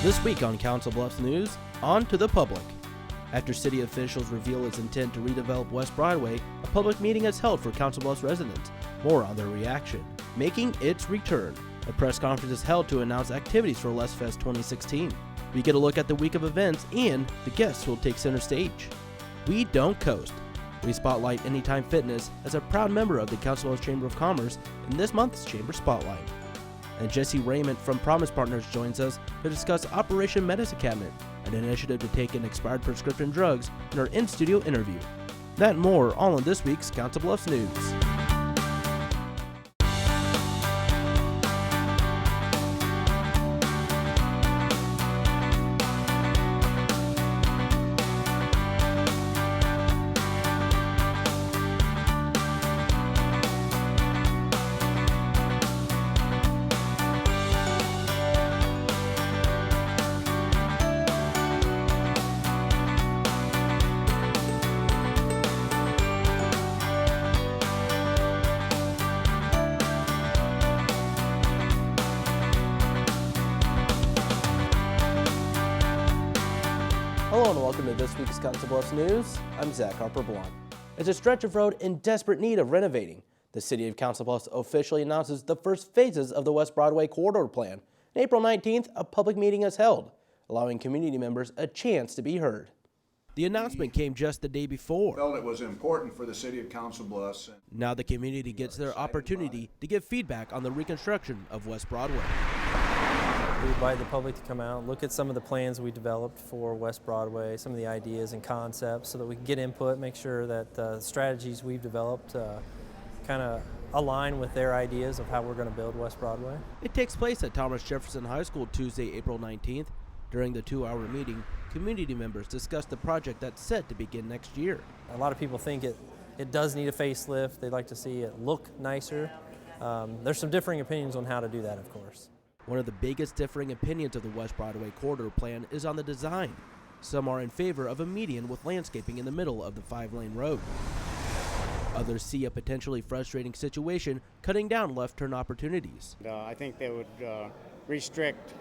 This week on Council Bluffs News, on to the public. After city officials reveal its intent to redevelop West Broadway, a public meeting is held for Council Bluffs residents. More on their reaction. Making its return. A press conference is held to announce activities for Les Fest 2016. We get a look at the week of events and the guests who will take center stage. We don't coast. We spotlight Anytime Fitness as a proud member of the Council Bluffs Chamber of Commerce in this month's Chamber Spotlight. And Jesse Raymond from Promise Partners joins us to discuss Operation Medicine Cabinet, an initiative to take in expired prescription drugs in our in-studio interview. That and more all in this week's Council Bluffs News. Hello and welcome to this week's Council Bluffs News. I'm Zach Harper-Blunt. As a stretch of road in desperate need of renovating, the City of Council Bluffs officially announces the first phases of the West Broadway Corridor Plan. On April 19th, a public meeting is held, allowing community members a chance to be heard. The announcement came just the day before. Felt it was important for the City of Council Bluffs. Now the community gets their opportunity to give feedback on the reconstruction of West Broadway. We invite the public to come out, look at some of the plans we developed for West Broadway, some of the ideas and concepts so that we can get input, make sure that the strategies we've developed kind of align with their ideas of how we're going to build West Broadway. It takes place at Thomas Jefferson High School Tuesday, April 19th. During the 2-hour meeting, community members discussed the project that's set to begin next year. A lot of people think it does need a facelift. They'd like to see it look nicer. There's some differing opinions on how to do that, of course. One of the biggest differing opinions of the West Broadway Corridor Plan is on the design. Some are in favor of a median with landscaping in the middle of the 5-lane road. Others see a potentially frustrating situation cutting down left turn opportunities. I think they would restrict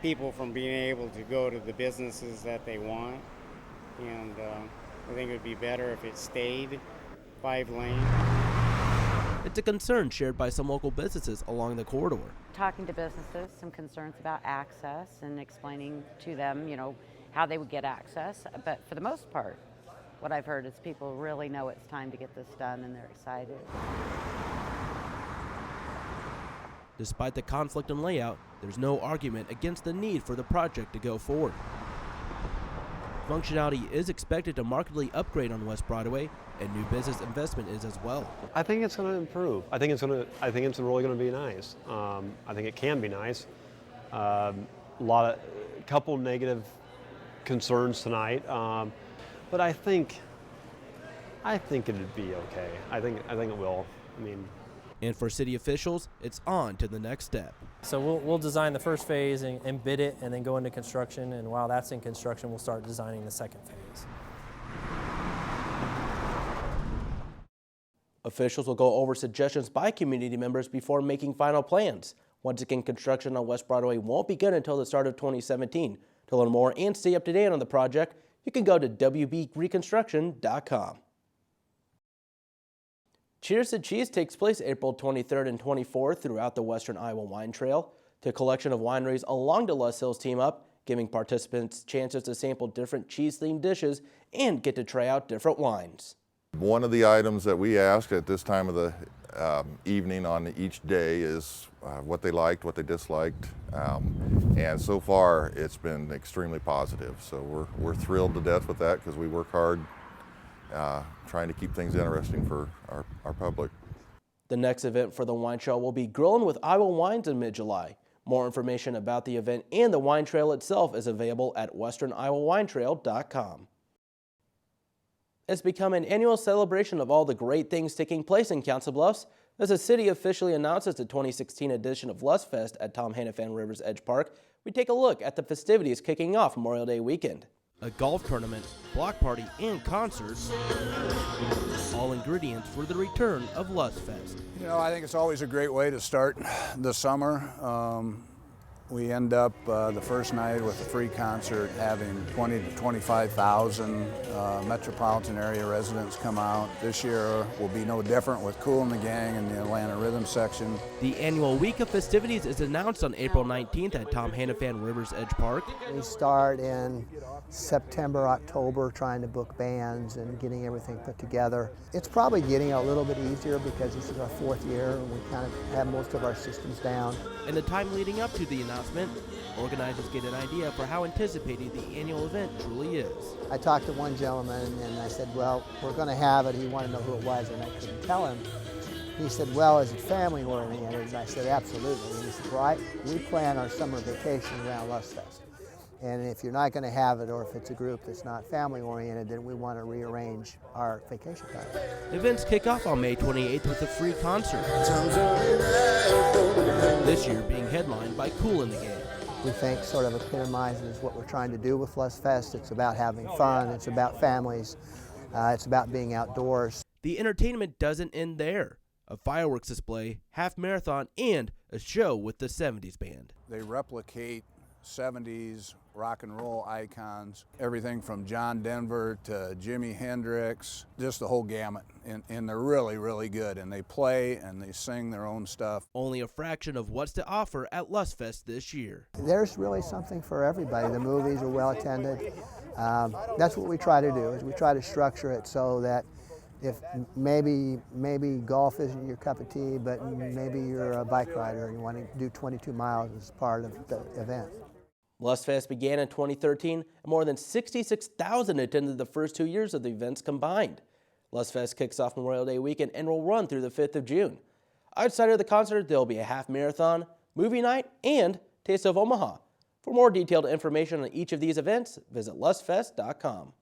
people from being able to go to the businesses that they want, and I think it would be better if it stayed 5-lane. It's a concern shared by some local businesses along the corridor. Talking to businesses, some concerns about access and explaining to them, how they would get access. But for the most part, what I've heard is people really know it's time to get this done and they're excited. Despite the conflict in layout, there's no argument against the need for the project to go forward. Functionality is expected to markedly upgrade on West Broadway, and new business investment is as well. I think it's going to improve. I think it's really going to be nice. I think it can be nice. Couple negative concerns tonight, but I think it'd be okay. I think it will. And for city officials, it's on to the next step. So we'll design the first phase and bid it and then go into construction, and while that's in construction, we'll start designing the second phase. Officials will go over suggestions by community members before making final plans. Once again, construction on West Broadway won't begin until the start of 2017. To learn more and stay up to date on the project, you can go to wbreconstruction.com. Cheers to Cheese takes place April 23rd and 24th throughout the Western Iowa Wine Trail. The collection of wineries along the Les Hills team up, giving participants chances to sample different cheese-themed dishes and get to try out different wines. One of the items that we ask at this time of the evening on each day is what they liked, what they disliked, and so far it's been extremely positive. So we're thrilled to death with that because we work hard trying to keep things interesting for our public. The next event for the wine trail will be Grilling with Iowa Wines in mid-July. More information about the event and the wine trail itself is available at westerniowawintrail.com. It's become an annual celebration of all the great things taking place in Council Bluffs as the city officially announces the 2016 edition of Les Fest at Tom Hannafan River's Edge Park. We take a look at the festivities kicking off Memorial Day weekend. A golf tournament, block party, and concerts, all ingredients for the return of Les Fest. I think it's always a great way to start the summer. We end up the first night with a free concert having 20 to 25,000 metropolitan area residents come out. This year will be no different with Kool and the Gang in the Atlanta Rhythm section. The annual week of festivities is announced on April 19th at Tom Hannafan Rivers Edge Park. We start in September, October, trying to book bands and getting everything put together. It's probably getting a little bit easier because this is our 4th year and we kind of have most of our systems down. In the time leading up to the announcement, organizers get an idea for how anticipated the annual event truly is. I talked to one gentleman and I said, well, we're going to have it. He wanted to know who it was and I couldn't tell him. He said, well, is it family oriented? And I said, absolutely. And he said, well, we plan our summer vacation around Bluffs Fest. And if you're not going to have it, or if it's a group that's not family oriented, then we want to rearrange our vacation time. Events kick off on May 28th with a free concert. This year being headlined by Kool and the Gang. We think sort of epitomizes what we're trying to do with Bluffs Fest. It's about having fun, it's about families, it's about being outdoors. The entertainment doesn't end there. A fireworks display, half marathon, and a show with the 70s band. They replicate 70s rock and roll icons, everything from John Denver to Jimi Hendrix, just the whole gamut. And they're really, really good. And they play and they sing their own stuff. Only a fraction of what's to offer at Lust Fest this year. There's really something for everybody. The movies are well attended. That's what we try to do, is we try to structure it so that if maybe golf isn't your cup of tea, but maybe you're a bike rider and you want to do 22 miles as part of the event. Lust Fest began in 2013, and more than 66,000 attended the first 2 years of the events combined. Lust Fest kicks off Memorial Day weekend and will run through the 5th of June. Outside of the concert, there will be a half marathon, movie night, and Taste of Omaha. For more detailed information on each of these events, visit lustfest.com.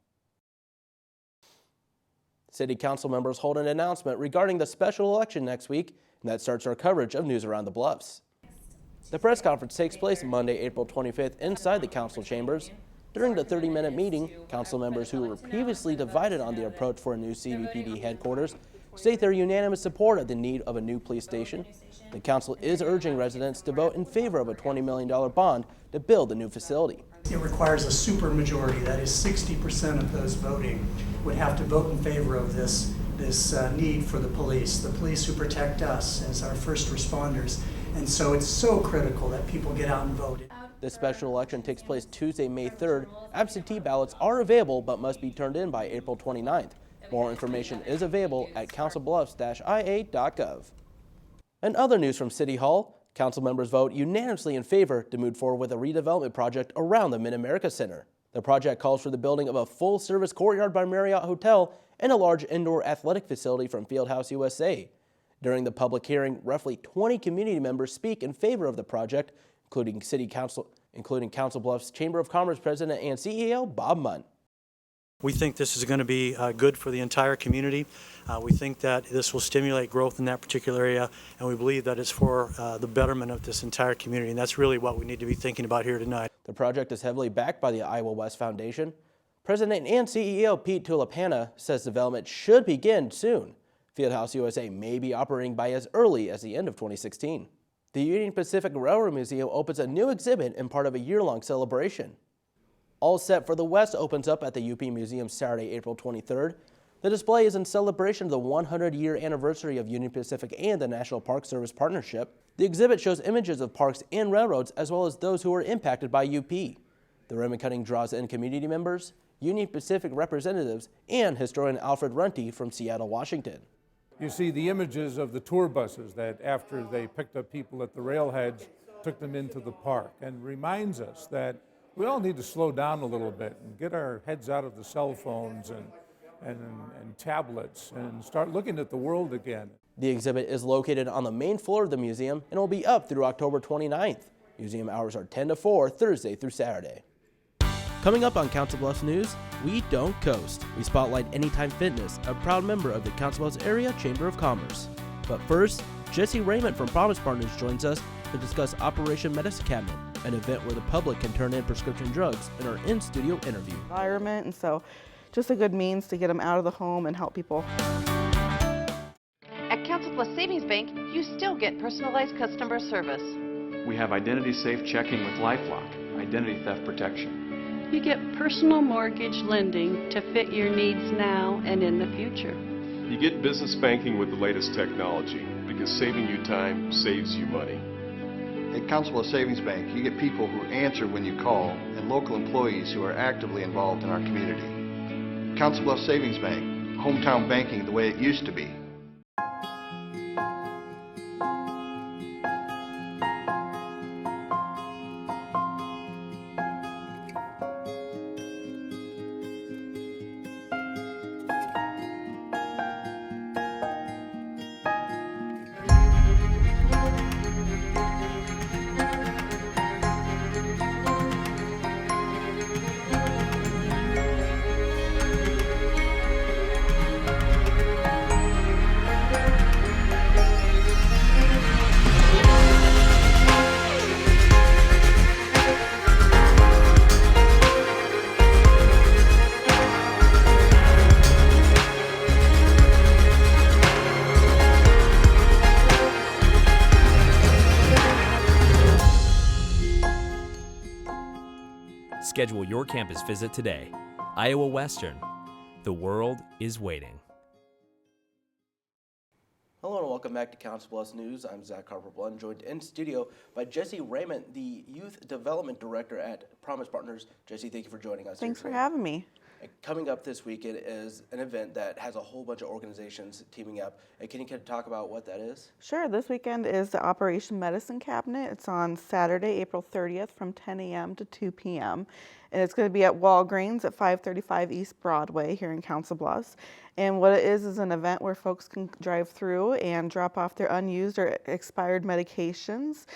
City Council members hold an announcement regarding the special election next week, and that starts our coverage of news around the Bluffs. The press conference takes place Monday, April 25th inside the council chambers. During the 30-minute meeting, council members who were previously divided on the approach for a new CBPD headquarters state their unanimous support of the need of a new police station. The council is urging residents to vote in favor of a $20 million bond to build the new facility. It requires a supermajority, that is 60% of those voting would have to vote in favor of this need for the police who protect us as our first responders. And so it's so critical that people get out and vote. This special election takes place Tuesday, May 3rd. Absentee ballots are available but must be turned in by April 29th. More information is available at councilbluffs-ia.gov. And other news from City Hall, council members vote unanimously in favor to move forward with a redevelopment project around the Mid-America Center. The project calls for the building of a full-service Courtyard by Marriott hotel and a large indoor athletic facility from Fieldhouse USA. During the public hearing, roughly 20 community members speak in favor of the project, including Council Bluffs Chamber of Commerce President and CEO Bob Munt. We think this is going to be good for the entire community. We think that this will stimulate growth in that particular area, and we believe that it's for the betterment of this entire community, and that's really what we need to be thinking about here tonight. The project is heavily backed by the Iowa West Foundation. President and CEO Pete Tulipana says development should begin soon. Fieldhouse USA may be operating by as early as the end of 2016. The Union Pacific Railroad Museum opens a new exhibit in part of a year-long celebration. All Set for the West opens up at the UP Museum Saturday, April 23rd. The display is in celebration of the 100-year anniversary of Union Pacific and the National Park Service partnership. The exhibit shows images of parks and railroads as well as those who were impacted by UP. The ribbon cutting draws in community members, Union Pacific representatives, and historian Alfred Runte from Seattle, Washington. You see the images of the tour buses that after they picked up people at the railheads, took them into the park, and reminds us that we all need to slow down a little bit and get our heads out of the cell phones and tablets and start looking at the world again. The exhibit is located on the main floor of the museum and will be up through October 29th. Museum hours are 10 to 4, Thursday through Saturday. Coming up on Council Bluffs News, we don't coast. We spotlight Anytime Fitness, a proud member of the Council Bluffs Area Chamber of Commerce. But first, Jesse Raymond from Promise Partners joins us to discuss Operation Medicine Cabinet, an event where the public can turn in prescription drugs in our in-studio interview. Environment, and so just a good means to get them out of the home and help people. At Council Plus Savings Bank, you still get personalized customer service. We have identity safe checking with LifeLock, identity theft protection. You get personal mortgage lending to fit your needs now and in the future. You get business banking with the latest technology because saving you time saves you money. At Council Bluffs Savings Bank, you get people who answer when you call and local employees who are actively involved in our community. Council Bluffs Savings Bank, hometown banking the way it used to be. Schedule your campus visit today. Iowa Western. The world is waiting. Hello and welcome back to Council Bluffs News. I'm Zach Harper-Blunt, joined in studio by Jesse Raymond, the Youth Development Director at Promise Partners. Jesse, thank you for joining us. Thanks for having me. Coming up this weekend is an event that has a whole bunch of organizations teaming up. Can you kind of talk about what that is? Sure. This weekend is the Operation Medicine Cabinet. It's on Saturday, April 30th from 10 a.m. to 2 p.m. And it's going to be at Walgreens at 535 East Broadway here in Council Bluffs. And what it is an event where folks can drive through and drop off their unused or expired medications,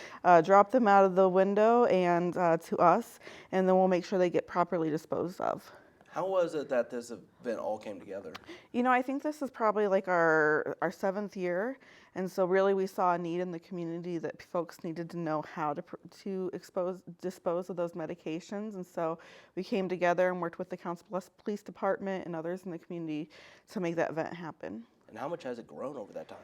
drop them out of the window and to us, and then we'll make sure they get properly disposed of. How was it that this event all came together? You know, I think this is probably like our 7th year, and so really we saw a need in the community that folks needed to know how to dispose of those medications, and so we came together and worked with the Council Bluffs Police Department and others in the community to make that event happen. And how much has it grown over that time?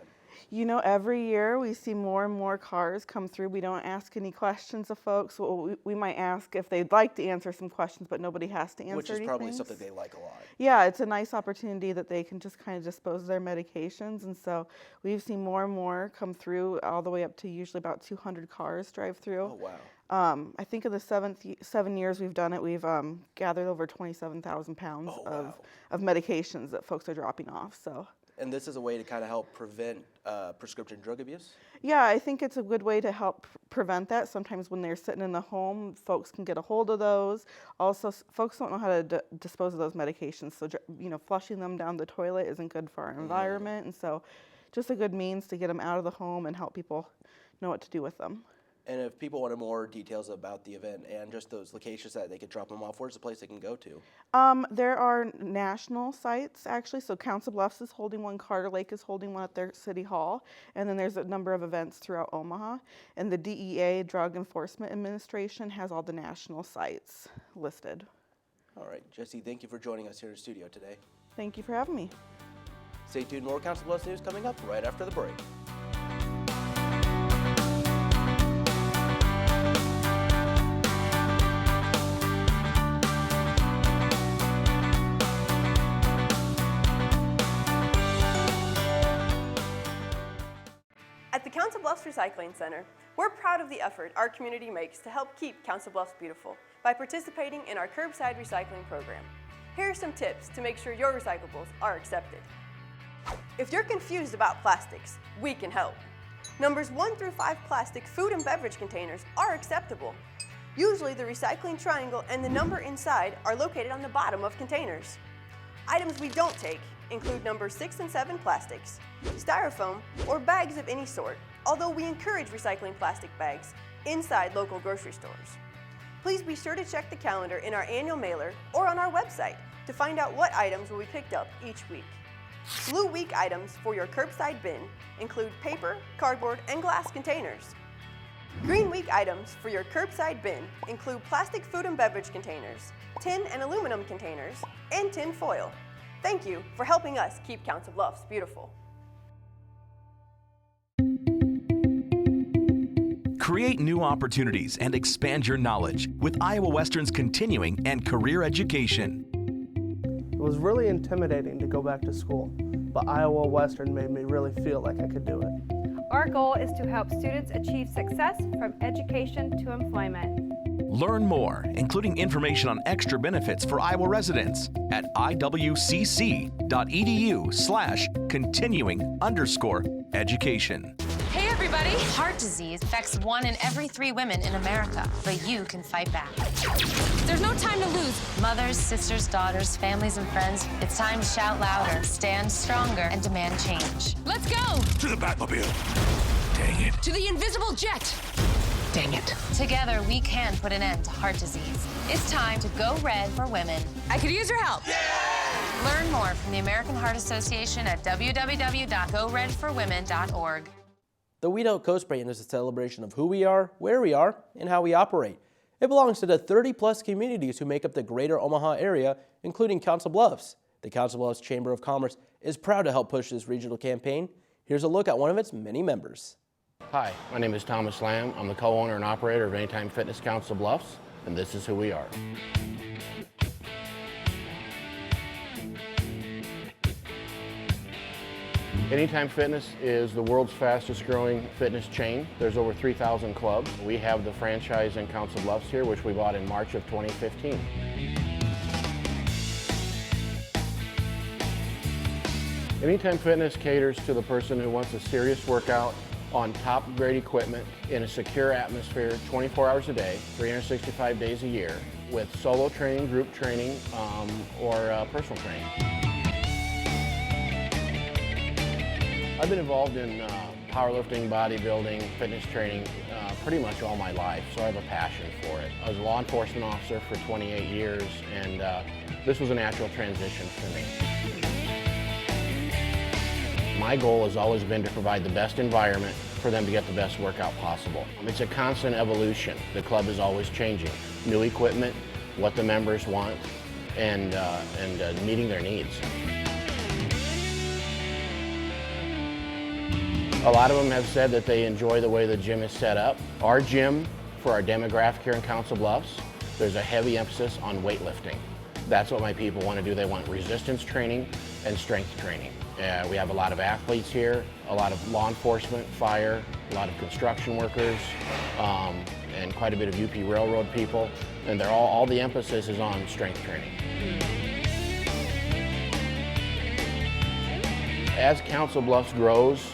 You know, every year we see more and more cars come through. We don't ask any questions of folks. Well, we might ask if they'd like to answer some questions, but nobody has to answer Which is anything. probably something they like a lot. Yeah, it's a nice opportunity that they can just kind of dispose of their medications. And so we've seen more and more come through, all the way up to usually about 200 cars drive through. Oh, wow. I think in the 7 years we've done it, we've gathered over 27,000 pounds of medications that folks are dropping off. So. And this is a way to kind of help prevent prescription drug abuse? Yeah, I think it's a good way to help prevent that. Sometimes when they're sitting in the home, folks can get a hold of those. Also, folks don't know how to dispose of those medications, so you know, flushing them down the toilet isn't good for our environment, and so just a good means to get them out of the home and help people know what to do with them. And if people wanted more details about the event and just those locations that they could drop them off, where's the place they can go to? There are national sites, actually. So Council Bluffs is holding one, Carter Lake is holding one at their city hall, and then there's a number of events throughout Omaha. And the DEA, Drug Enforcement Administration, has all the national sites listed. All right, Jesse, thank you for joining us here in the studio today. Thank you for having me. Stay tuned, more Council Bluffs news coming up right after the break. At the Council Bluffs Recycling Center, we're proud of the effort our community makes to help keep Council Bluffs beautiful by participating in our curbside recycling program. Here are some tips to make sure your recyclables are accepted. If you're confused about plastics, we can help. Numbers 1 through 5 plastic food and beverage containers are acceptable. Usually the recycling triangle and the number inside are located on the bottom of containers. Items we don't take include numbers 6 and 7 plastics, styrofoam, or bags of any sort, although we encourage recycling plastic bags inside local grocery stores. Please be sure to check the calendar in our annual mailer or on our website to find out what items will be picked up each week. Blue Week items for your curbside bin include paper, cardboard, and glass containers. Green Week items for your curbside bin include plastic food and beverage containers, tin and aluminum containers, and tin foil. Thank you for helping us keep Council Bluffs beautiful. Create new opportunities and expand your knowledge with Iowa Western's continuing and career education. It was really intimidating to go back to school, but Iowa Western made me really feel like I could do it. Our goal is to help students achieve success from education to employment. Learn more, including information on extra benefits for Iowa residents at iwcc.edu/continuing_education. Hey everybody! Heart disease affects 1 in every 3 women in America, but you can fight back. There's no time to lose. Mothers, sisters, daughters, families, and friends, it's time to shout louder, stand stronger, and demand change. Let's go! To the Batmobile! Dang it! To the invisible jet! Dang it! Together, we can put an end to heart disease. It's time to go red for women. I could use your help. Yeah! Learn more from the American Heart Association at www.goredforwomen.org. The We Don't Coast brand is a celebration of who we are, where we are, and how we operate. It belongs to the 30-plus communities who make up the greater Omaha area, including Council Bluffs. The Council Bluffs Chamber of Commerce is proud to help push this regional campaign. Here's a look at one of its many members. Hi, my name is Thomas Lamb. I'm the co-owner and operator of Anytime Fitness Council Bluffs, and this is who we are. Anytime Fitness is the world's fastest growing fitness chain. There's over 3,000 clubs. We have the franchise in Council Bluffs here, which we bought in March of 2015. Anytime Fitness caters to the person who wants a serious workout on top grade equipment in a secure atmosphere 24 hours a day, 365 days a year, with solo training, group training, or personal training. I've been involved in powerlifting, bodybuilding, fitness training pretty much all my life, so I have a passion for it. I was a law enforcement officer for 28 years, and this was a natural transition for me. My goal has always been to provide the best environment for them to get the best workout possible. It's a constant evolution. The club is always changing. New equipment, what the members want, and meeting their needs. A lot of them have said that they enjoy the way the gym is set up. Our gym, for our demographic here in Council Bluffs, there's a heavy emphasis on weightlifting. That's what my people want to do. They want resistance training and strength training. We have a lot of athletes here, a lot of law enforcement, fire, a lot of construction workers, and quite a bit of UP Railroad people. And they're all the emphasis is on strength training. As Council Bluffs grows,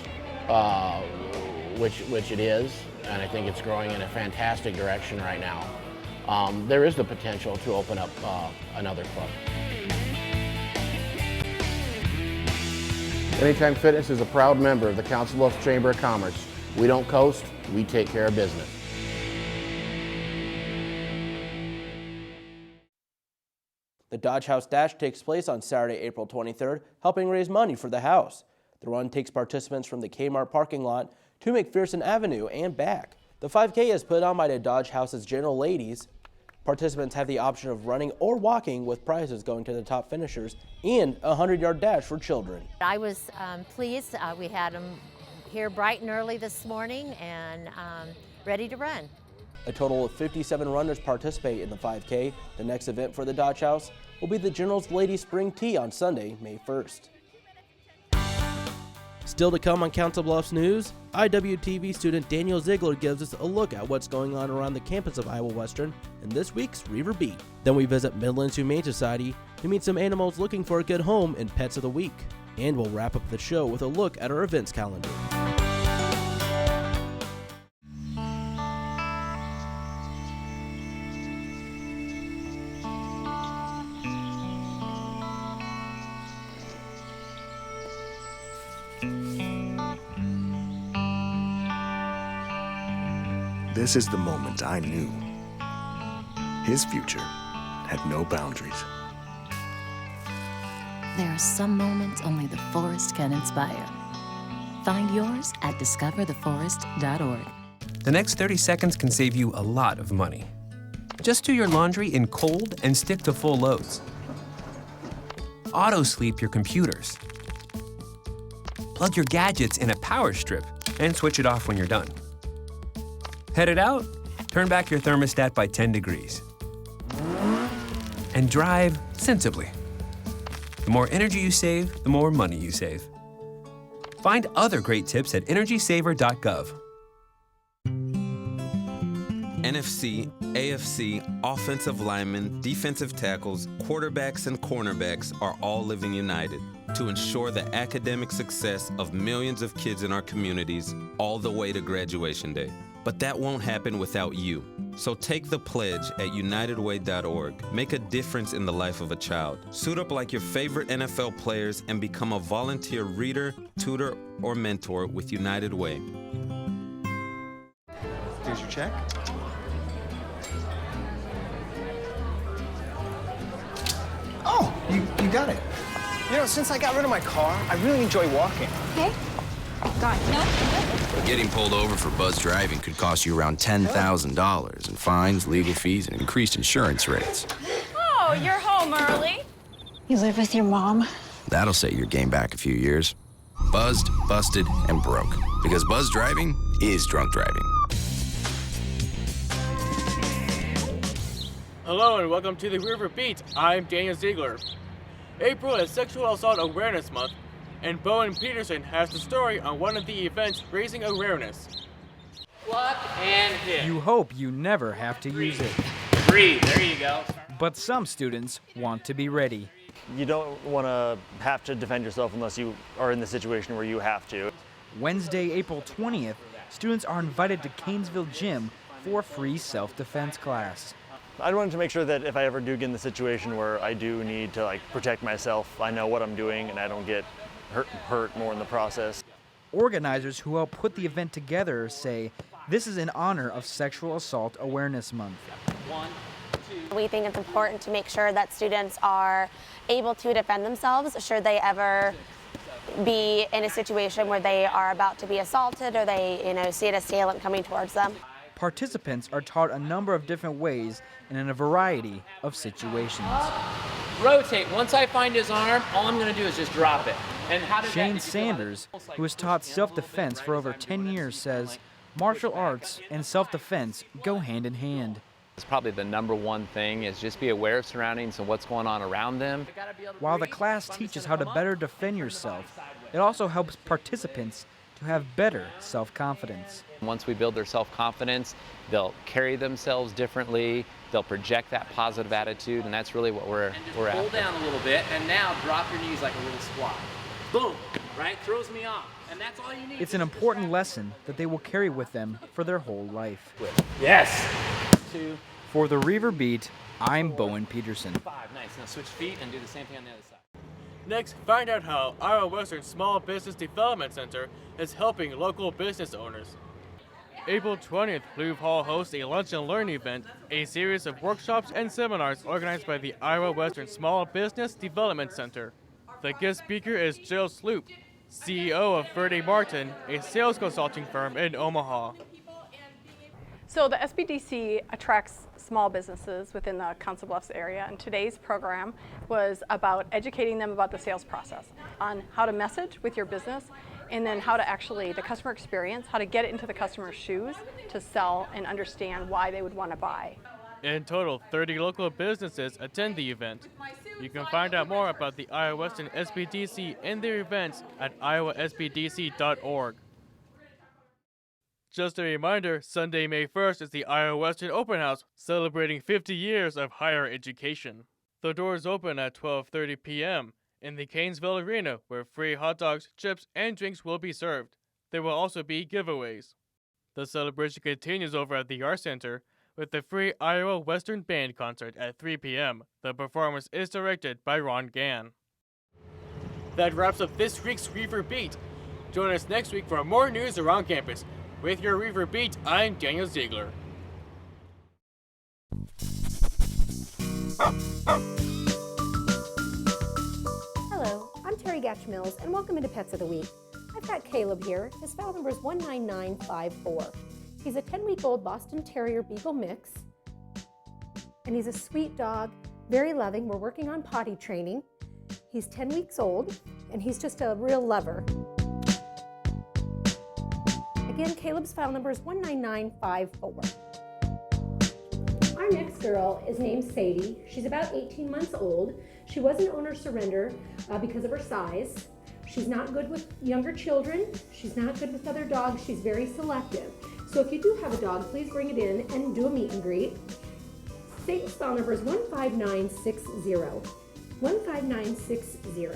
which it is, and I think it's growing in a fantastic direction right now, there is the potential to open up another club. Anytime Fitness is a proud member of the Council Bluffs Chamber of Commerce. We don't coast, we take care of business. The Dodge House Dash takes place on Saturday, April 23rd, helping raise money for the house. The run takes participants from the Kmart parking lot to McPherson Avenue and back. The 5K is put on by the Dodge House's General Ladies. Participants have the option of running or walking, with prizes going to the top finishers and a 100-yard dash for children. I was pleased. We had them here bright and early this morning and ready to run. A total of 57 runners participate in the 5K. The next event for the Dodge House will be the General's Ladies Spring Tea on Sunday, May 1st. Still to come on Council Bluffs News, IWTV student Daniel Ziegler gives us a look at what's going on around the campus of Iowa Western in this week's Reaver Beat. Then we visit Midlands Humane Society to meet some animals looking for a good home in Pets of the Week. And we'll wrap up the show with a look at our events calendar. This is the moment I knew. His future had no boundaries. There are some moments only the forest can inspire. Find yours at discovertheforest.org. The next 30 seconds can save you a lot of money. Just do your laundry in cold and stick to full loads. Auto-sleep your computers. Plug your gadgets in a power strip and switch it off when you're done. Headed out? Turn back your thermostat by 10 degrees. And drive sensibly. The more energy you save, the more money you save. Find other great tips at energysaver.gov. NFC, AFC, offensive linemen, defensive tackles, quarterbacks, and cornerbacks are all living united to ensure the academic success of millions of kids in our communities all the way to graduation day. But that won't happen without you. So take the pledge at unitedway.org. Make a difference in the life of a child. Suit up like your favorite NFL players and become a volunteer reader, tutor, or mentor with United Way. Here's your check. Oh, you got it. You know, since I got rid of my car, I really enjoy walking. Okay. Got it. No. Getting pulled over for buzz driving could cost you around $10,000 in fines, legal fees, and increased insurance rates. Oh, you're home early. You live with your mom? That'll set your game back a few years. Buzzed, busted, and broke. Because buzz driving is drunk driving. Hello and welcome to the River Beat. I'm Daniel Ziegler. April is Sexual Assault Awareness Month, and Bowen Peterson has the story on one of the events raising awareness. Pluck and hit. You hope you never have to use it. Breathe, there you go. But some students want to be ready. You don't want to have to defend yourself unless you are in the situation where you have to. Wednesday, April 20th, students are invited to Canesville Gym for a free self-defense class. I wanted to make sure that if I ever do get in the situation where I do need to protect myself, I know what I'm doing and I don't get hurt more in the process. Organizers who help put the event together say this is in honor of Sexual Assault Awareness Month. 1, 2. We think it's important to make sure that students are able to defend themselves should they ever be in a situation where they are about to be assaulted or they, see an assailant coming towards them. Participants are taught a number of different ways and in a variety of situations. Rotate. Once I find his arm, all I'm going to do is just drop it. And how does Shane Sanders, who has taught self-defense for over 10 years, says martial arts and self-defense go hand in hand. It's probably the number one thing is just be aware of surroundings and what's going on around them. While the class teaches how to better defend yourself, it also helps participants to have better self-confidence. Once we build their self-confidence, they'll carry themselves differently, they'll project that positive attitude, and that's really what we're pull after. Down a little bit, and now drop your knees like a little squat. Boom, right? Throws me off, and that's all you need. It's an important lesson that they will carry with them for their whole life. Yes. 2. For the River Beat, I'm Bowen Peterson. 5, nice. Now switch feet and do the same thing on the other side. Next, find out how Iowa Western Small Business Development Center is helping local business owners. April 20th, Louvre Hall hosts a Lunch and Learn event, a series of workshops and seminars organized by the Iowa Western Small Business Development Center. The guest speaker is Jill Sloop, CEO of Verde Martin, a sales consulting firm in Omaha. So the SBDC attracts small businesses within the Council Bluffs area, and today's program was about educating them about the sales process, on how to message with your business, and then how to actually, the customer experience, how to get it into the customer's shoes to sell and understand why they would want to buy. In total, 30 local businesses attend the event. You can find out more about the Iowa Western SBDC and their events at iowasbdc.org. Just a reminder, Sunday, May 1st is the Iowa Western Open House, celebrating 50 years of higher education. The doors open at 12:30 p.m. in the Canesville Arena, where free hot dogs, chips, and drinks will be served. There will also be giveaways. The celebration continues over at the Art Center with the free Iowa Western Band concert at 3 p.m. The performance is directed by Ron Gann. That wraps up this week's River Beat. Join us next week for more news around campus. With your River Beat, I'm Daniel Ziegler. Hello, I'm Terry Gatch-Mills, and welcome into Pets of the Week. I've got Caleb here. His file number is 19954. He's a 10-week-old Boston Terrier Beagle mix, and he's a sweet dog, very loving. We're working on potty training. He's 10 weeks old, and he's just a real lover. I Again, Caleb's file number is 19954. Our next girl is named Sadie. She's about 18 months old. She was an owner surrender because of her size. She's not good with younger children. She's not good with other dogs. She's very selective. So if you do have a dog, please bring it in and do a meet and greet. Sadie's file number is 15960. 15960.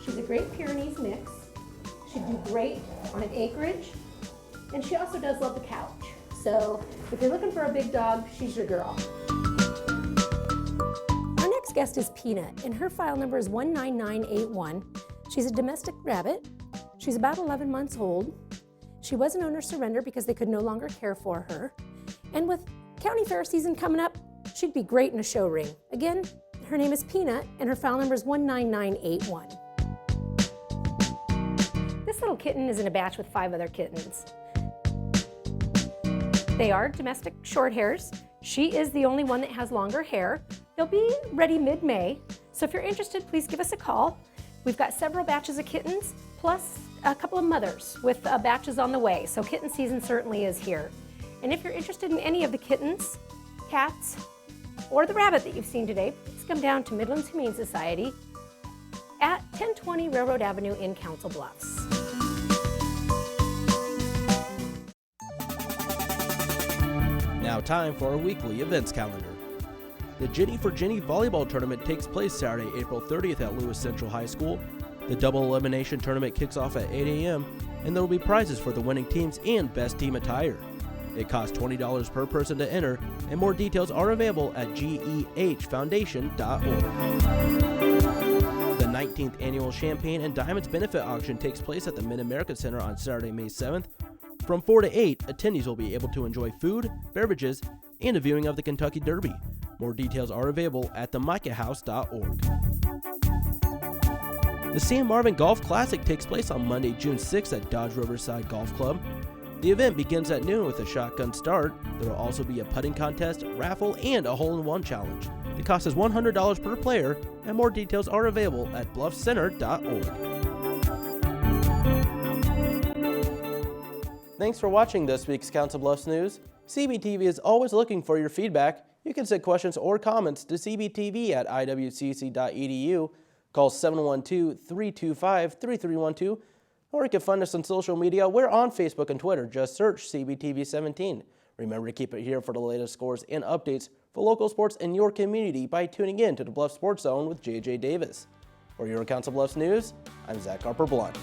She's a Great Pyrenees mix. She'd do great on an acreage. And she also does love the couch. So if you're looking for a big dog, she's your girl. Our next guest is Peanut, and her file number is 19981. She's a domestic rabbit. She's about 11 months old. She was an owner surrender because they could no longer care for her. And with county fair season coming up, she'd be great in a show ring. Again, her name is Peanut, and her file number is 19981. This little kitten is in a batch with 5 other kittens. They are domestic short hairs. She is the only one that has longer hair. They'll be ready mid-May, so if you're interested, please give us a call. We've got several batches of kittens, plus a couple of mothers with batches on the way, so kitten season certainly is here. And if you're interested in any of the kittens, cats, or the rabbit that you've seen today, please come down to Midlands Humane Society at 1020 Railroad Avenue in Council Bluffs. Now time for our weekly events calendar. The Ginny for Ginny volleyball tournament takes place Saturday, April 30th at Lewis Central High School. The double elimination tournament kicks off at 8 a.m. and there will be prizes for the winning teams and best team attire. It costs $20 per person to enter, and more details are available at gehfoundation.org. The 19th annual Champagne and Diamonds benefit auction takes place at the Mid-America Center on Saturday, May 7th. From 4 to 8, attendees will be able to enjoy food, beverages, and a viewing of the Kentucky Derby. More details are available at themicahhouse.org. The Sam Marvin Golf Classic takes place on Monday, June 6th at Dodge Riverside Golf Club. The event begins at noon with a shotgun start. There will also be a putting contest, raffle, and a hole-in-one challenge. The cost is $100 per player, and more details are available at bluffcenter.org. Thanks for watching this week's Council Bluffs News. CBTV is always looking for your feedback. You can send questions or comments to cbtv@iwcc.edu. Call 712-325-3312, or you can find us on social media. We're on Facebook and Twitter. Just search CBTV17. Remember to keep it here for the latest scores and updates for local sports in your community by tuning in to the Bluff Sports Zone with JJ Davis. For your Council Bluffs News, I'm Zach Harper-Blunt.